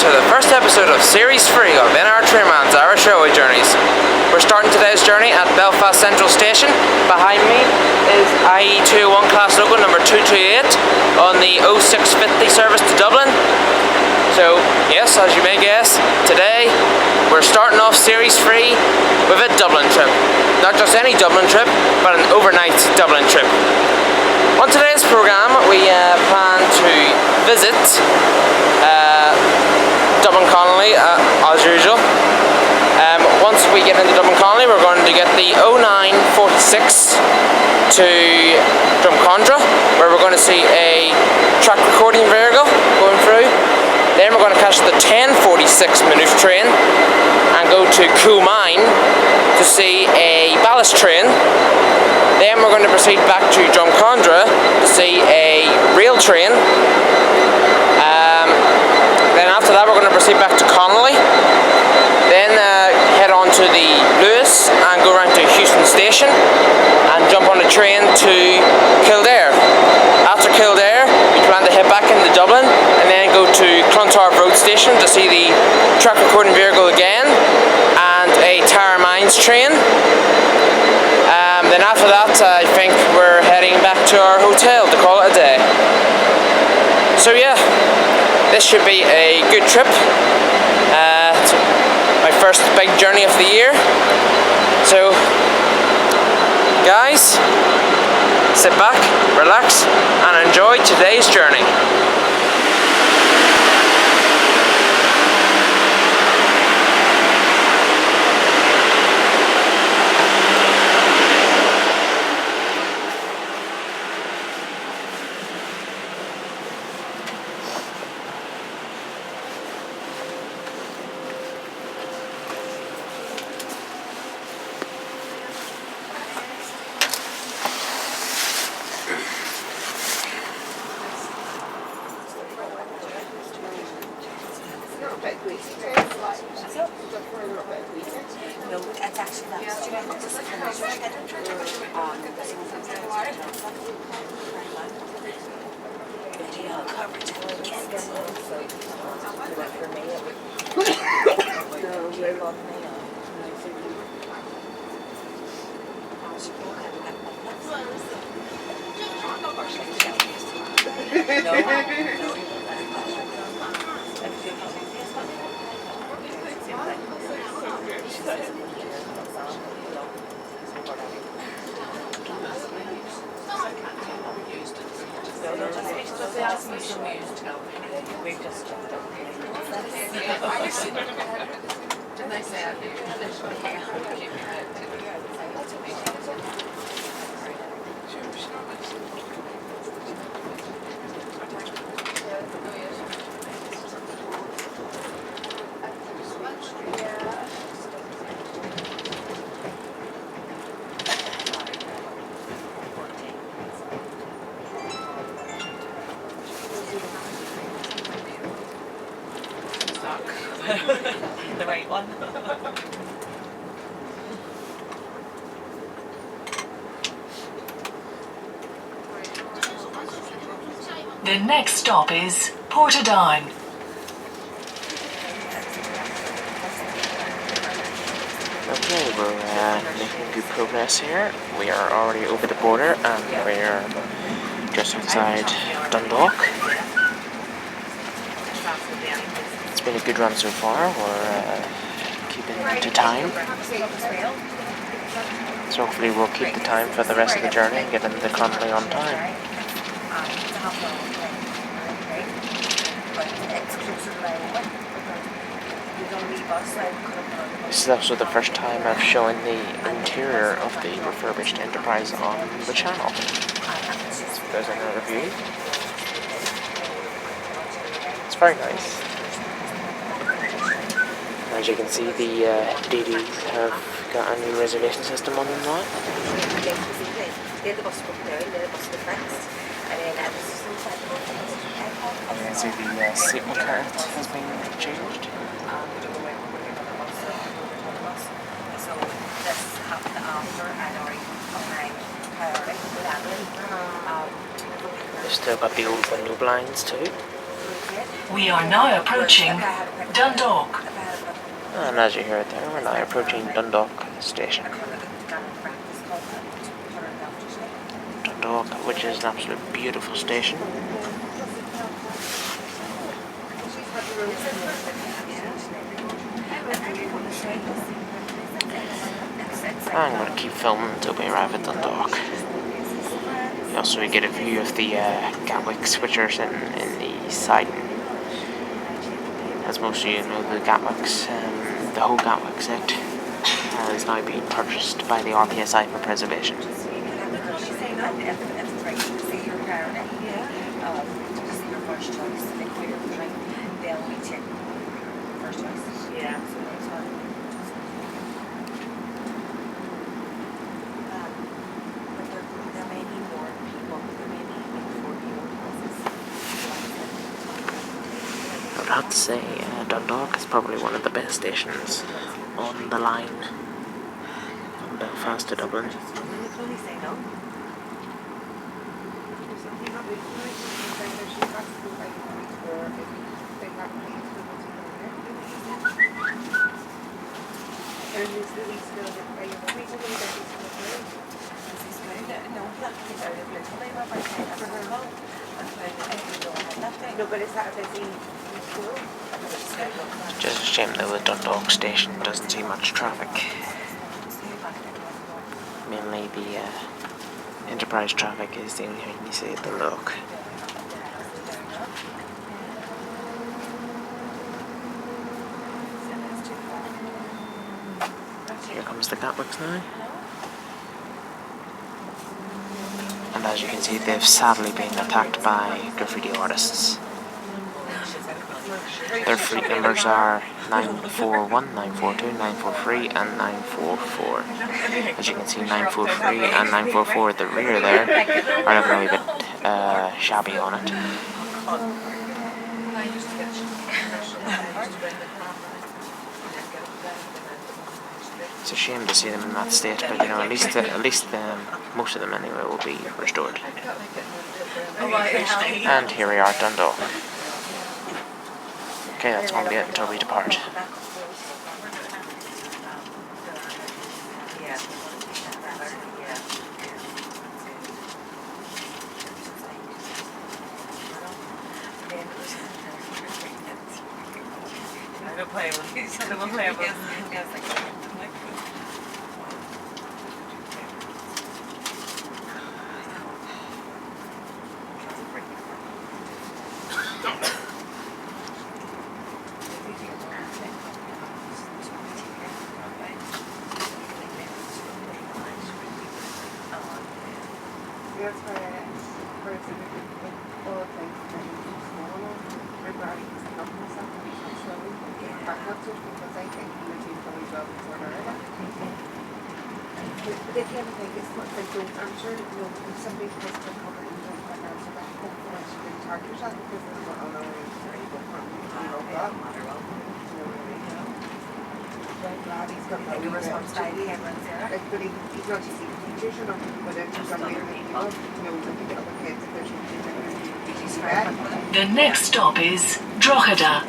to the first episode of Series 3 of Nirtrainman's Irish Railway Journeys. We're starting today's journey at Belfast Central Station. Behind me is IE201 class local number 228 on the 0650 service to Dublin. So, yes, as you may guess, today we're starting off Series 3 with a Dublin trip. Not just any Dublin trip, but an overnight Dublin trip. On today's programme, we plan to visit Dublin Connolly as usual. Once we get into Dublin Connolly, we're going to get the 0946 to Drumcondra, where we're going to see a track recording vehicle going through. Then we're going to catch the 1046 Maynooth train and go to Coolmine to see a ballast train. Then we're going to proceed back to Drumcondra to see a rail train. Then after that we're going to proceed back to Connolly. Then head on to the Lewis and go around to Houston Station and jump on a train to Kildare. After Kildare we plan to head back into Dublin and then go to Clontarf Road Station to see the track recording vehicle again and a Tara Mines train. Then after that I think we're heading back to our hotel to call it a day. So yeah, this should be a good trip. It's my first big journey of the year. So guys, sit back, relax and enjoy today's journey. No, it's actually the right one. The next stop is Portadown. Okay, we're making good progress here. We are already over the border and we're just outside Dundalk. It's been a good run so far. We're keeping to time. So hopefully we'll keep the time for the rest of the journey and get into Connolly on time. This is also the first time I've shown the interior of the refurbished Enterprise on the channel. So there's another view. It's very nice. As you can see, the DDs have got a new reservation system on them now. You can see the sleeping cart has been changed. They've still got the old window blinds too. We are now approaching Dundalk. And as you hear it there, we're now approaching Dundalk station. Dundalk, which is an absolute beautiful station. I'm going to keep filming until we arrive at Dundalk. Also, we get a view of the Gatwicks, which are in the siding. As most of you know, the Gatwicks, the whole Gatwick set is now being purchased by the RPSI for preservation. I would have to say Dundalk is probably one of the best stations on the line from Belfast to Dublin. It's just a shame though the Dundalk station doesn't see much traffic. Mainly the enterprise traffic is the only thing you see at Dundalk. Here comes the Gatwicks now. And as you can see, they've sadly been attacked by graffiti artists. Their fleet numbers are 941, 942, 943 and 944. As you can see, 943 and 944 at the rear there are looking a wee bit shabby on it. It's a shame to see them in that state, but you know, at least most of them anyway will be restored. And here we are at Dundalk. Okay, that's going to be it until we depart. That's why for example, all the things that are small regarding the company stuff to be slowly back up to because I think you would do probably well before now. But if you ever think it's what they don't answer, you know, if somebody has to cover and you don't quite answer back, then you should charge yourself because they're not all over very different. You know, that matter well. He's got like a responsibility, like, but he's not just even teachers, you know, but if there's somebody that you know, to pick up the kids, if there's something The next stop is Drogheda.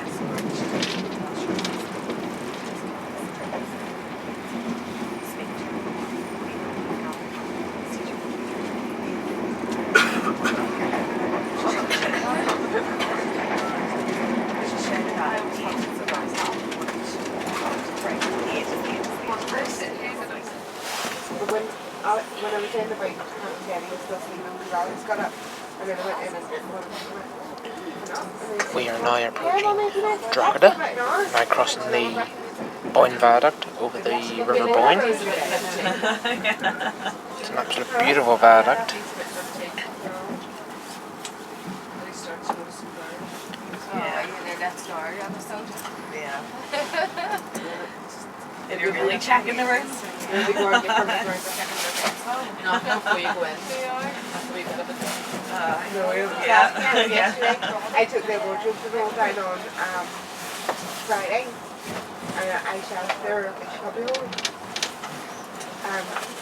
when I was in the break, Danny was still sleeping, we always got up, and then I went in and We are now approaching Drogheda, now crossing the Boyne Viaduct over the River Boyne. It's an absolute beautiful viaduct. If you're really checking the rooms. Not before you go in. I took the wardrobe to roll down on Friday. I shelved there at the cubby hole. I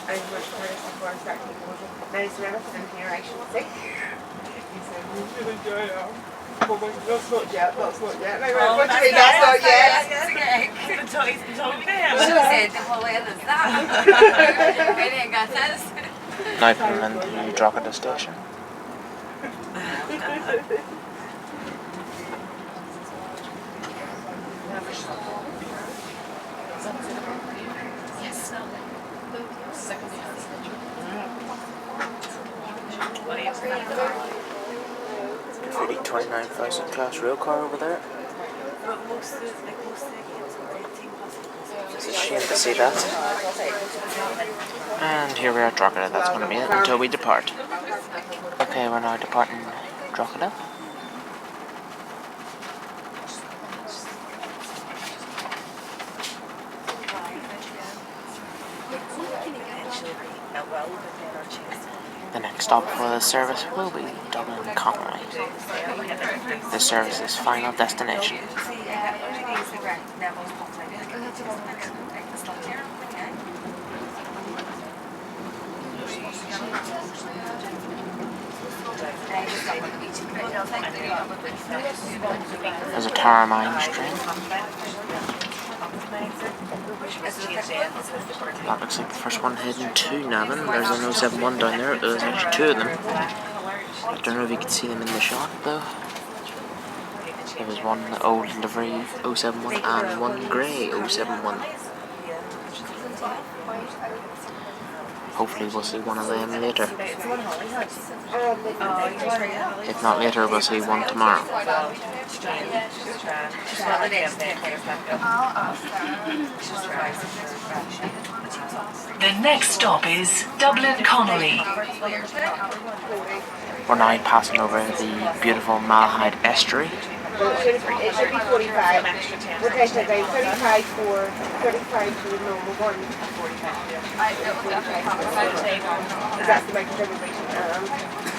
went for this before I started taking wardrobe. Now is there anything in here I should say? He said, we should enjoy it all. That's not yet. That's not yet. No, Oh, what do you mean? That's not yet. The toys can talk down. She said, well, where is that? We ain't got this. Nirtrainman to Drogheda station. What do you think? 29,000 class rail car over there. But most of the games are 18 plus. It's a shame to see that. And here we are at Drogheda. That's going to be it until we depart. Okay, we're now departing Drogheda. The next stop for the service will be Dublin Connolly. This service's final destination. There's a Tara Mines train. That looks like the first one heading to Navan. There's an 071 down there. There's actually two of them. I don't know if you can see them in the shot though. There was one old livery 071 and one grey 071. Hopefully we'll see one of them later. If not later, we'll see one tomorrow. The next stop is Dublin Connolly. We're now passing over the beautiful Malahide estuary. It should be 45. We're taking about 35 for the normal one. That's the microphone.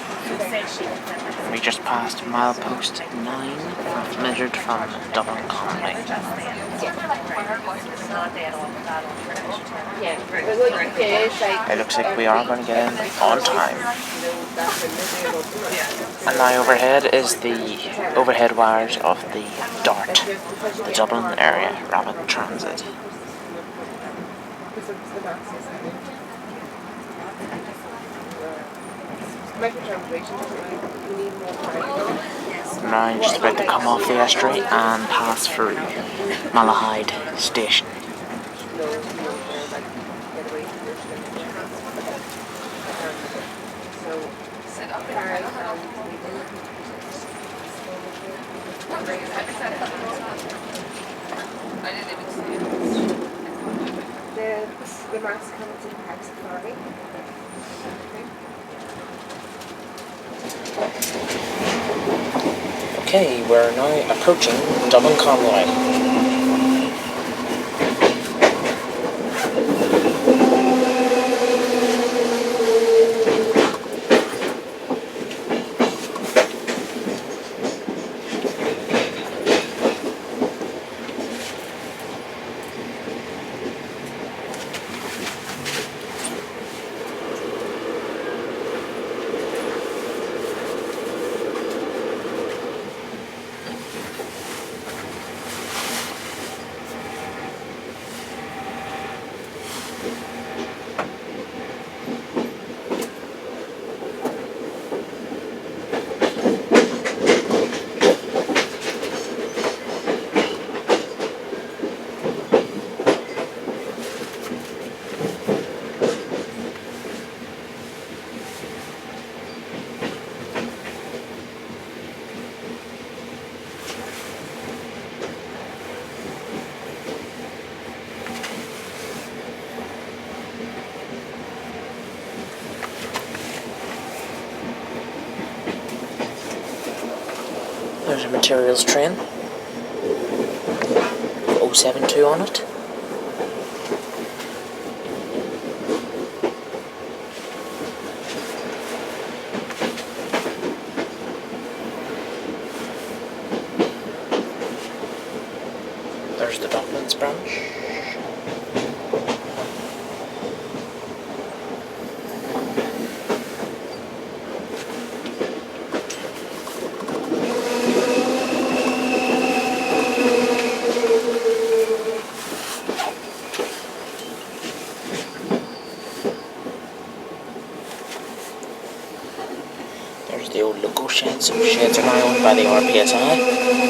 We just passed milepost 9, measured from Dublin Connolly. It looks like we are going to get in on time. And now overhead is the overhead wires of the DART, the Dublin Area Rapid Transit. Now just about to come off the estuary and pass through Malahide station. The mask comes in packs of Florida. Okay, we're now approaching Dublin Connolly. There's a materials train, 072 on it. There's the Docklands branch. There's the old logo sheds. So sheds are now owned by the RPSI.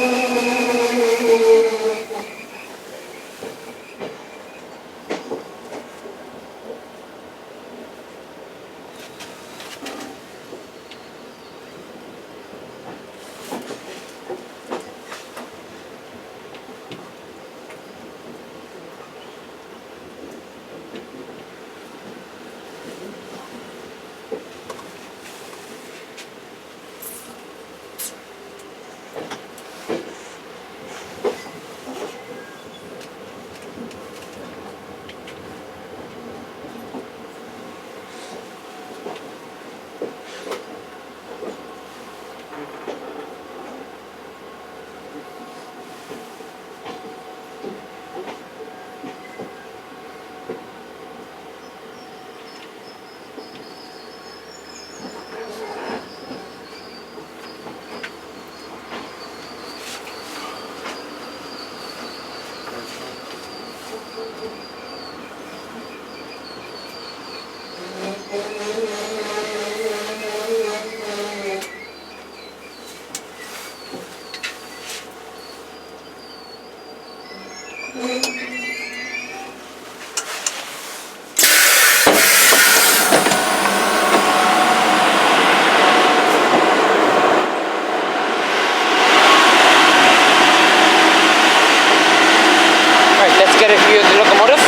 Get a view of the locomotive.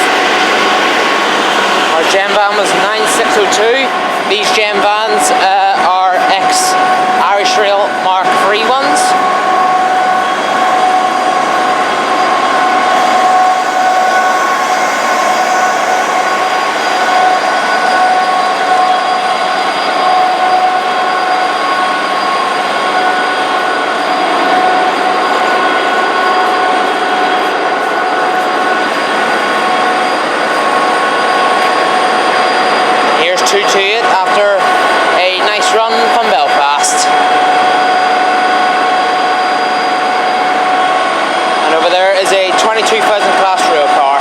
Our gem van was 9602. These gem vans are ex-Irish Rail Mark III ones. To it after a nice run from Belfast. And over there is a 22,000 class rail car.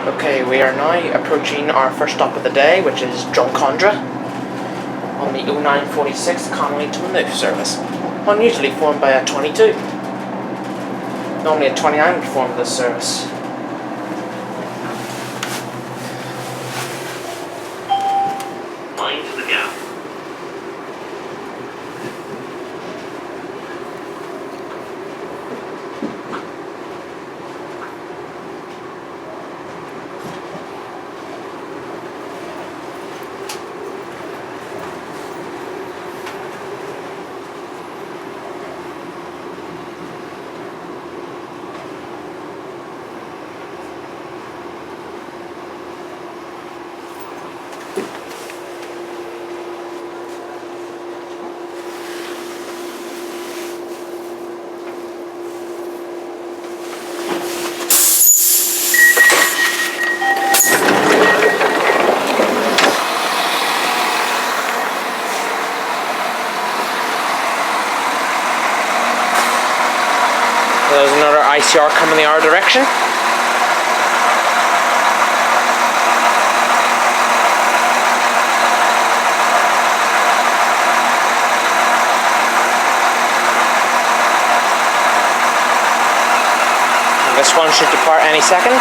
Okay, we are now approaching our first stop of the day, which is Drumcondra on the 0946 Connolly to Maynooth service. Unusually formed by a 22. Normally a 29 would form this service. Mind the gap. There's another ICR coming the our direction. This one should depart any second.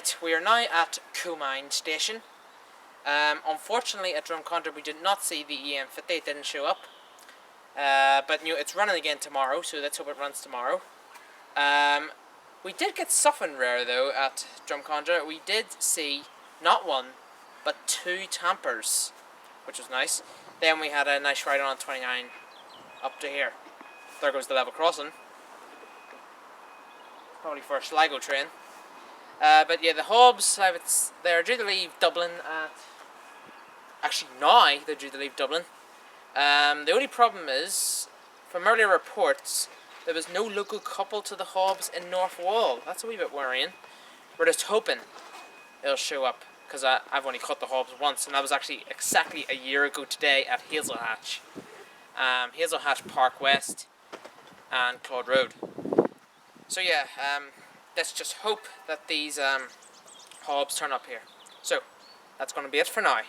Right, we are now at Coomine Station. Unfortunately, at Drumcondra we did not see the EM50, it didn't show up. But it's running again tomorrow, so let's hope it runs tomorrow. We did get something rare though at Drumcondra. We did see not one, but 2 tampers, which was nice. Then we had a nice ride on 29 up to here. There goes the level crossing. Probably for a Sligo train. But yeah, the hubs, they're due to leave Dublin at... Actually, now they're due to leave Dublin. The only problem is, from earlier reports, there was no local couple to the hubs in North Wall. That's a wee bit worrying. We're just hoping it'll show up, because I've only cut the hubs once, and that was actually exactly a year ago today at Hazelhatch. Hazelhatch Park West and Claude Road. So yeah, let's just hope that these hubs turn up here. So, that's going to be it for now.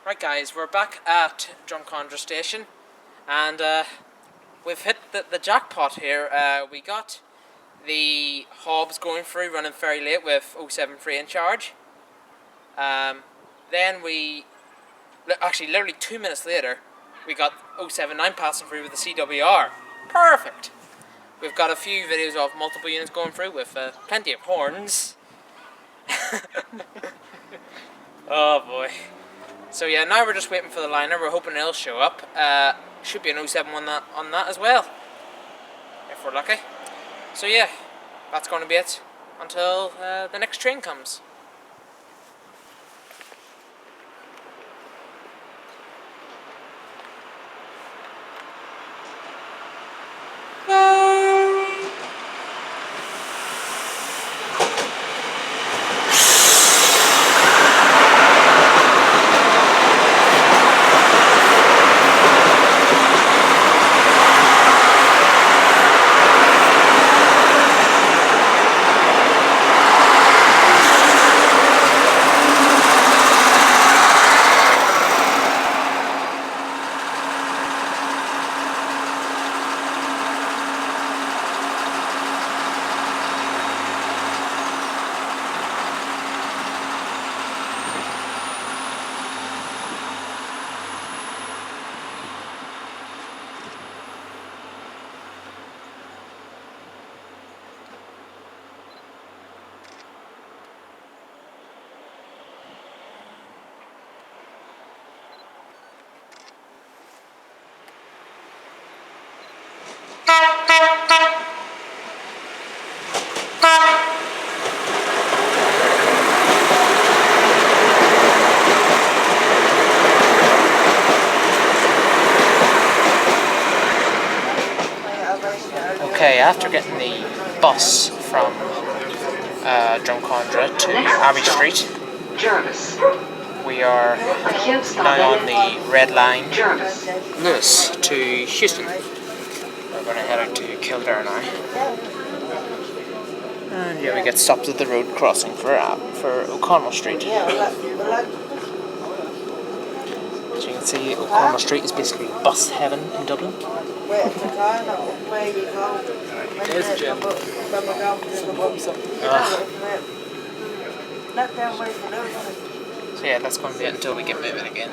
Right guys, we're back at Drumcondra Station, and we've hit the jackpot here. We got the hobs going through, running very late with 073 in charge. Then actually literally 2 minutes later, we got 079 passing through with the CWR. Perfect! We've got a few videos of multiple units going through with plenty of horns. Oh boy. So yeah, now we're just waiting for the liner. We're hoping it'll show up. Should be an 07 on that as well, if we're lucky. So yeah, that's going to be it until the next train comes. Okay, after getting the bus from Drumcondra to Abbey Street, we are now on the Red Line, Lewis to Houston. We're going to head out to Kildare now. And yeah, we get stopped at the road crossing for O'Connell Street. As you can see, O'Connell Street is basically bus heaven in Dublin. So yeah, that's going to be it until we get moving again.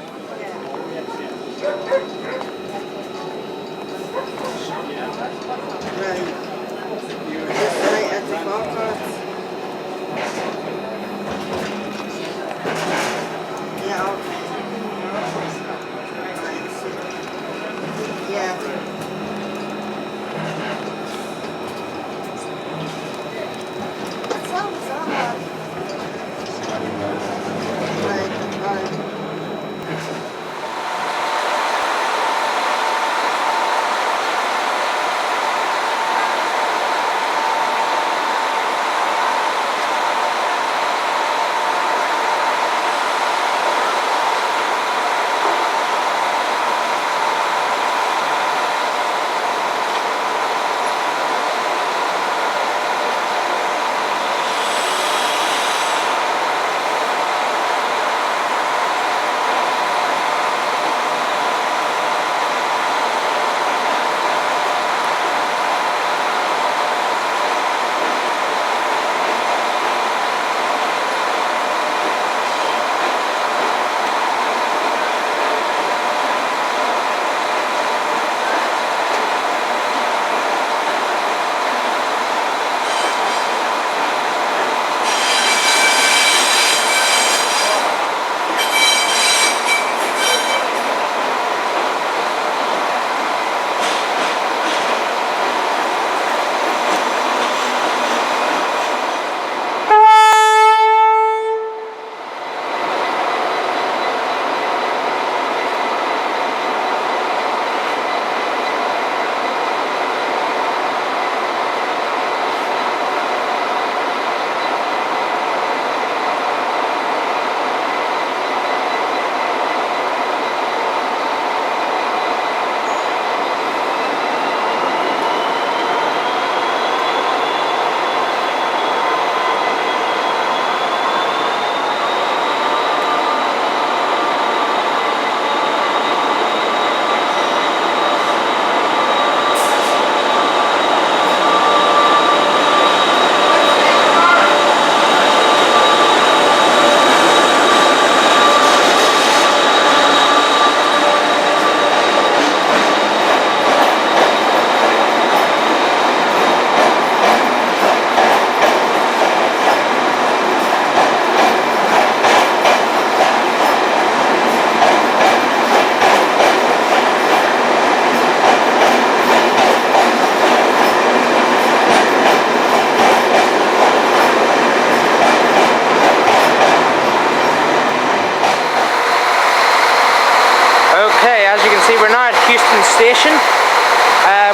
Houston Station.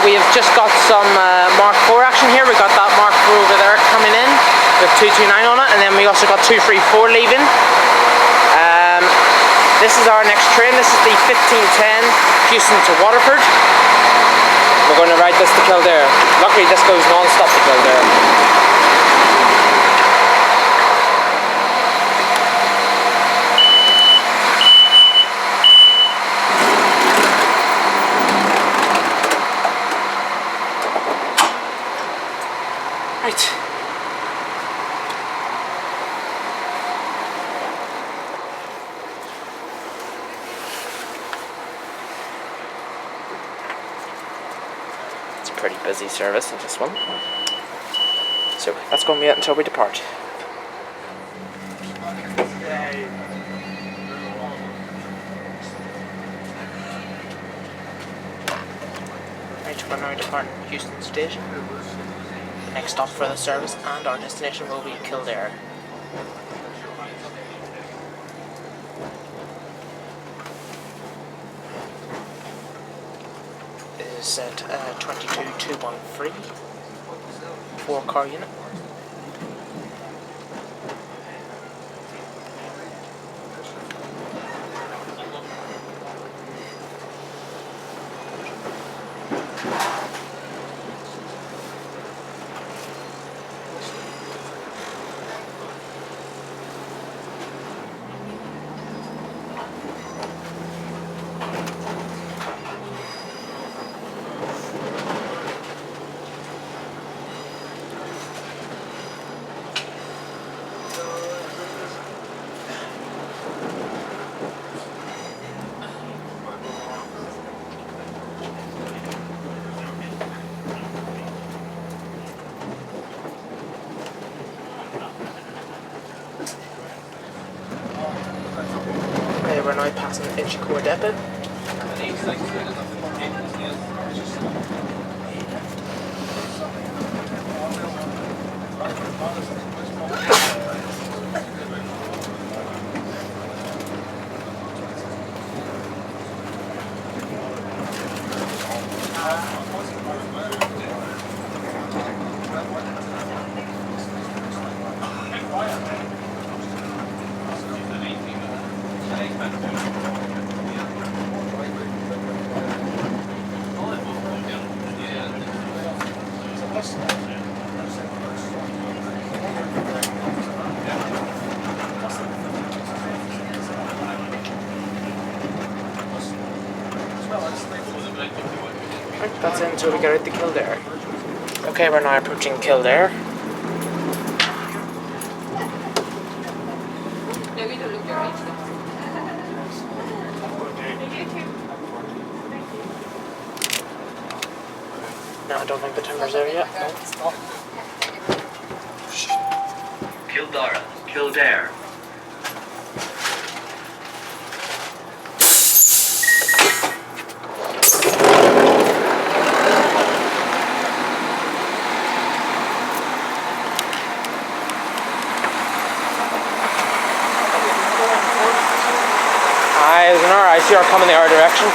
We have just got some Mark IV action here. We got that Mark IV over there coming in with 229 on it, and then we also got 234 leaving. This is our next train. This is the 1510 Houston to Waterford. We're going to ride this to Kildare. Luckily this goes non-stop to Kildare. Right. It's a pretty busy service in this one. So that's going to be it until we depart. Right, we're now departing Houston Station. Next stop for the service and our destination will be Kildare. It is at 22213, 4-car unit. We're now passing Inchicore Depot. Right, that's it until we get out to Kildare. Okay, we're now approaching Kildare. No, I don't think the timber's there yet. No, it's not. Kildare. There's an RICR coming the our direction.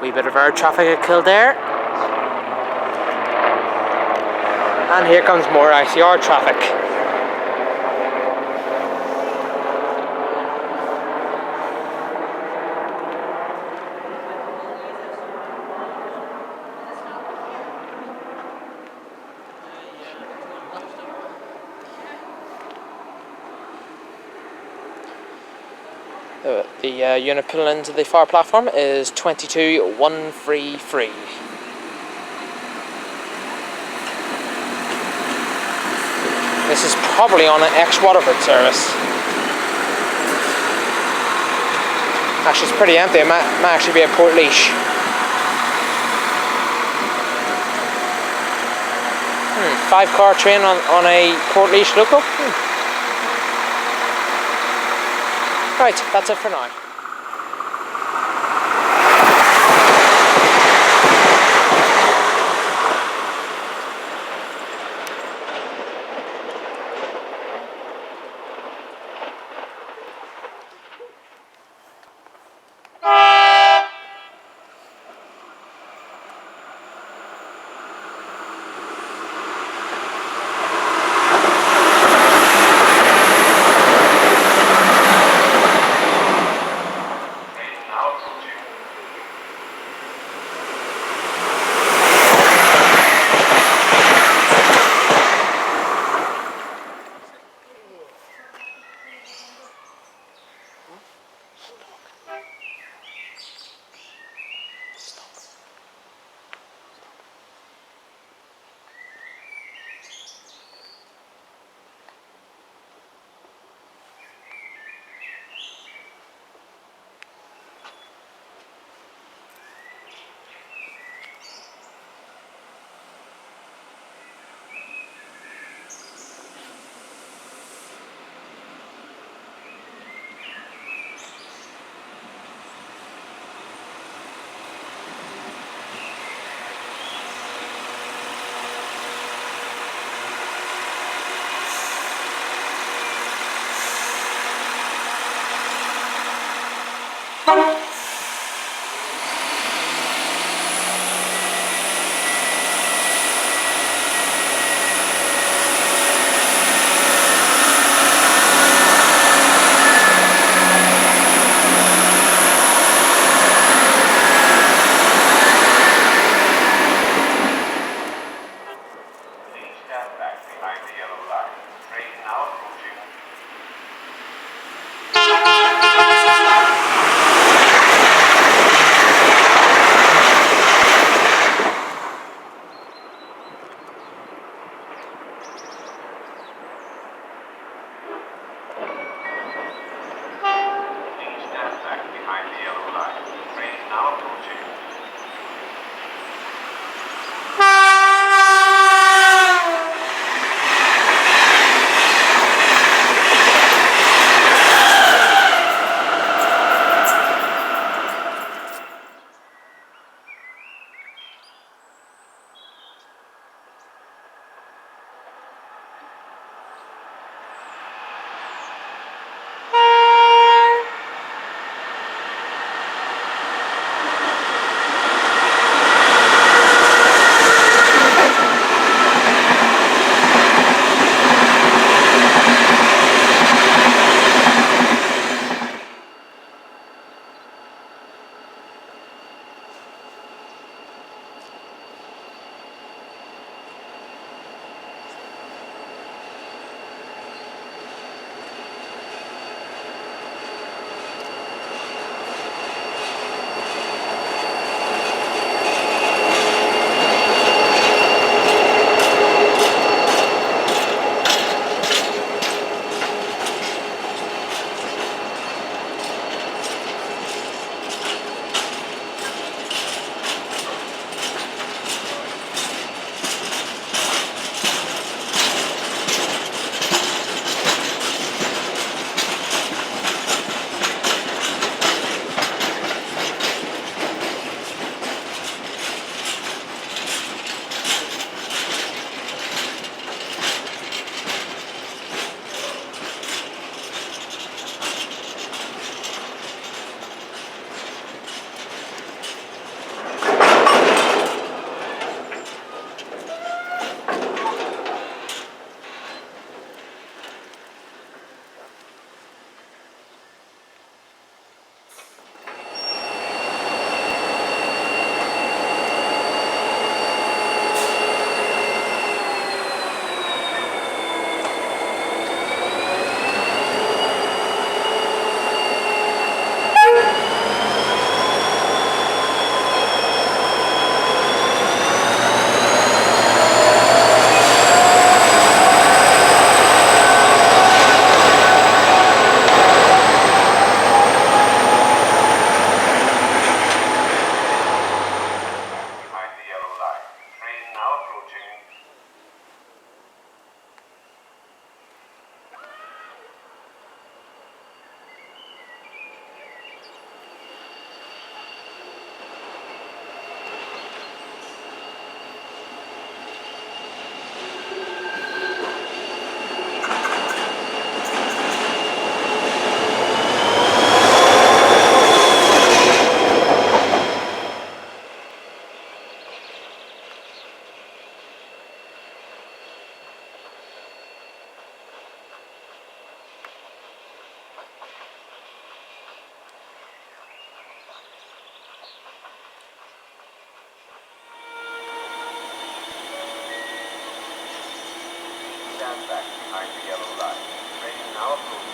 Wee bit of road traffic at Kildare. And here comes more ICR traffic. The unit pulling into the far platform is 22133. This is probably on an ex-Waterford service. Actually, it's pretty empty. It might actually be a Portlaoise. 5-car train on a Portlaoise local. Right, that's it for now. stand back behind the yellow line. Train now approaching.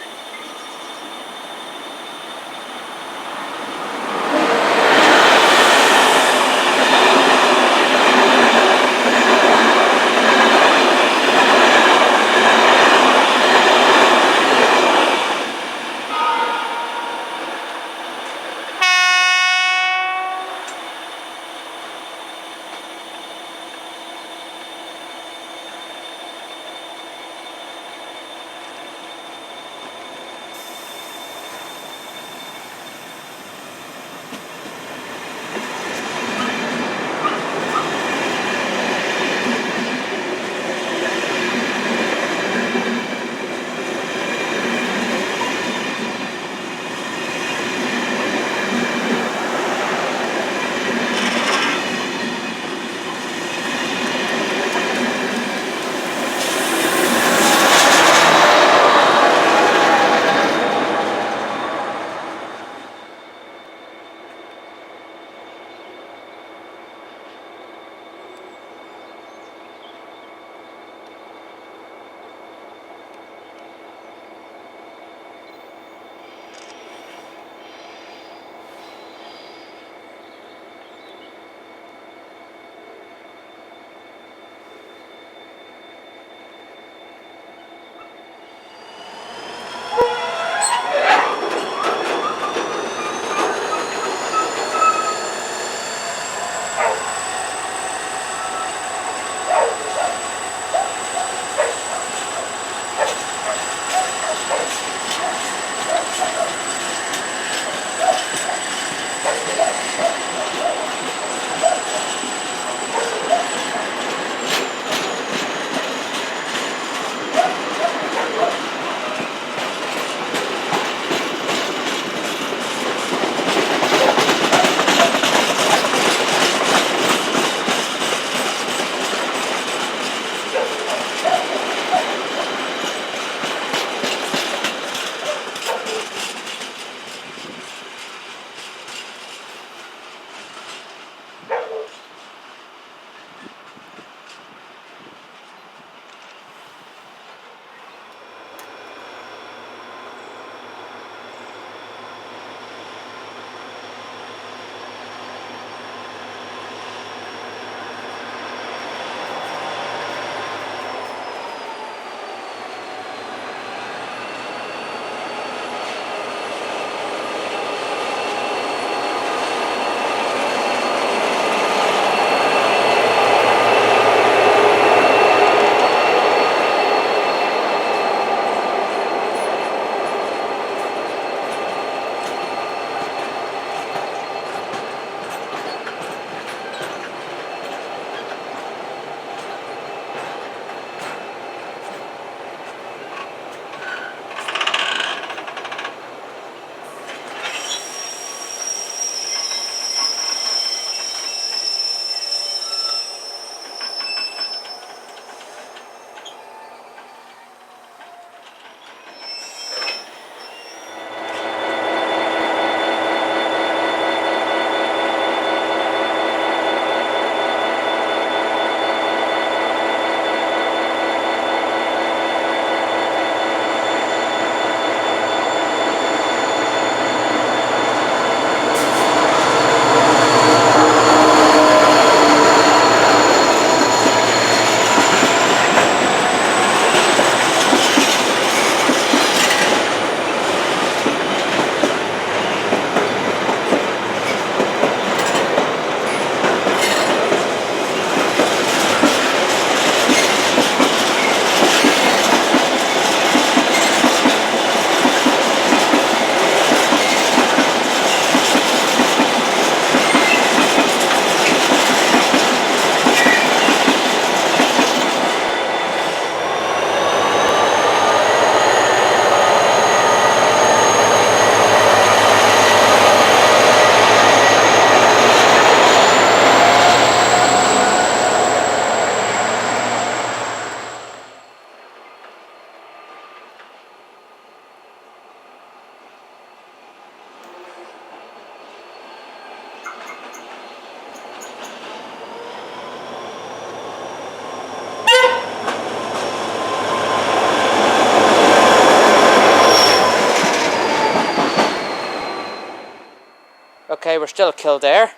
we're still at Kildare.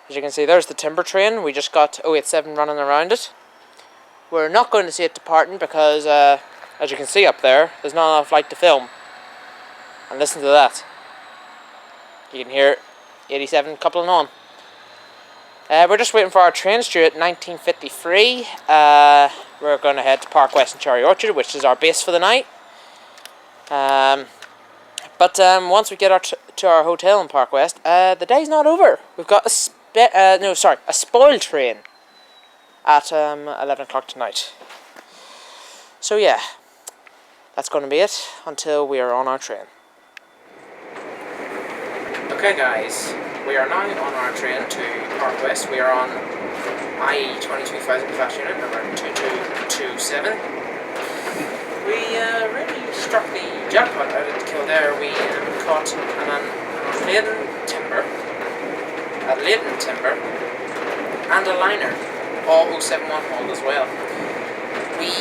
As you can see, there's the timber train. We just got 087 running around it. We're not going to see it departing because, as you can see up there, there's not enough light to film. And listen to that. You can hear 87 coupling on. We're just waiting for our train due at 19:53. We're going to head to Park West and Cherry Orchard, which is our base for the night. But once we get to our hotel in Park West, the day's not over. We've got a spoil train at 11 o'clock tonight. So yeah, that's going to be it until we are on our train. Okay guys, we are now on our train to Park West. We are on IE 22,000 class unit number 2227. We really struck the jackpot out at Kildare. We caught an laden timber, and a liner, all 071 hauled as well. We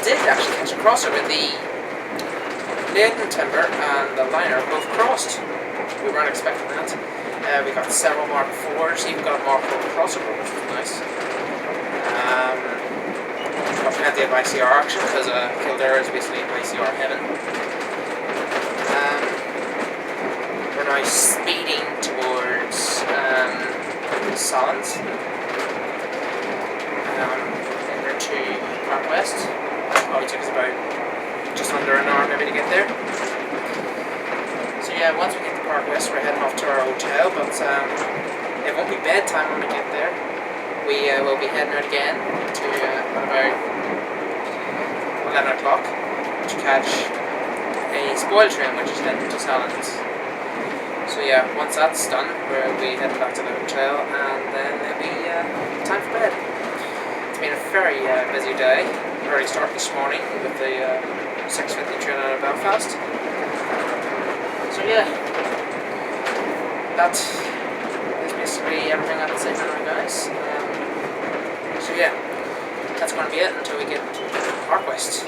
did actually catch a crossover. The laden timber and the liner both crossed. We weren't expecting that. We got several Mark 4s, even got a Mark 4 crossover, which was nice. Got plenty of ICR action because Kildare is basically ICR heaven. We're now speeding towards Solins. Over to Park West. Probably took us about just under an hour maybe to get there. So yeah, once we get to Park West, we're heading off to our hotel, but it won't be bedtime when we get there. We will be heading out again to about 11 o'clock to catch a spoil train which is heading to Salins. So yeah, once that's done, we'll be heading back to the hotel and then it'll be time for bed. It's been a very busy day. Early start this morning with the 6:50 train out of Belfast. So yeah, that is basically everything I can say for now, guys. So yeah, that's going to be it until we get to Park West.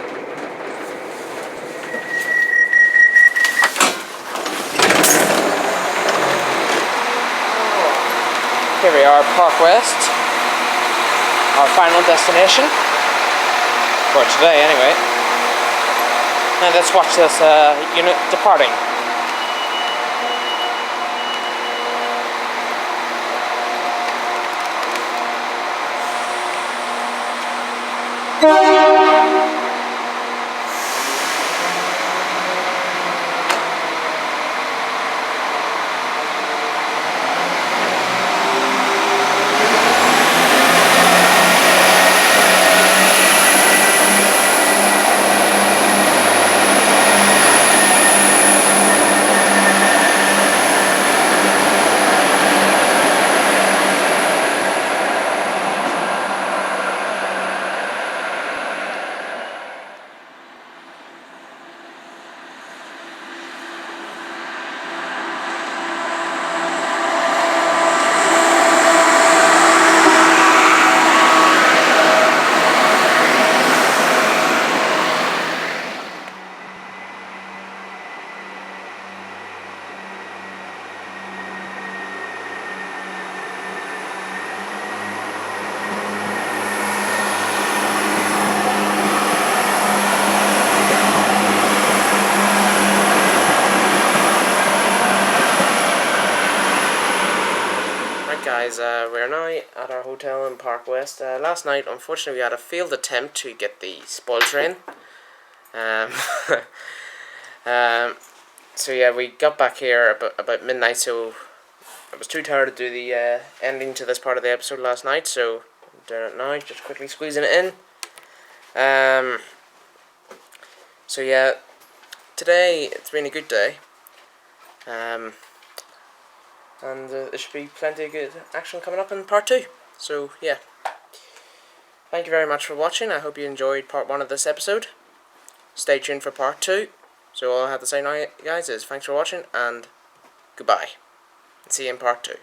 Here we are, Park West, our final destination, for today anyway. And let's watch this unit departing. Guys, we're now at our hotel in Park West. Last night, unfortunately, we had a failed attempt to get the spoil train. So yeah, we got back here about midnight, so I was too tired to do the ending to this part of the episode last night, so I'm doing it now, just quickly squeezing it in. So yeah, today it's been a good day. And there should be plenty of good action coming up in part 2. So yeah, thank you very much for watching. I hope you enjoyed part 1 of this episode. Stay tuned for part 2. So all I have to say now, guys, is thanks for watching and goodbye. And see you in part 2.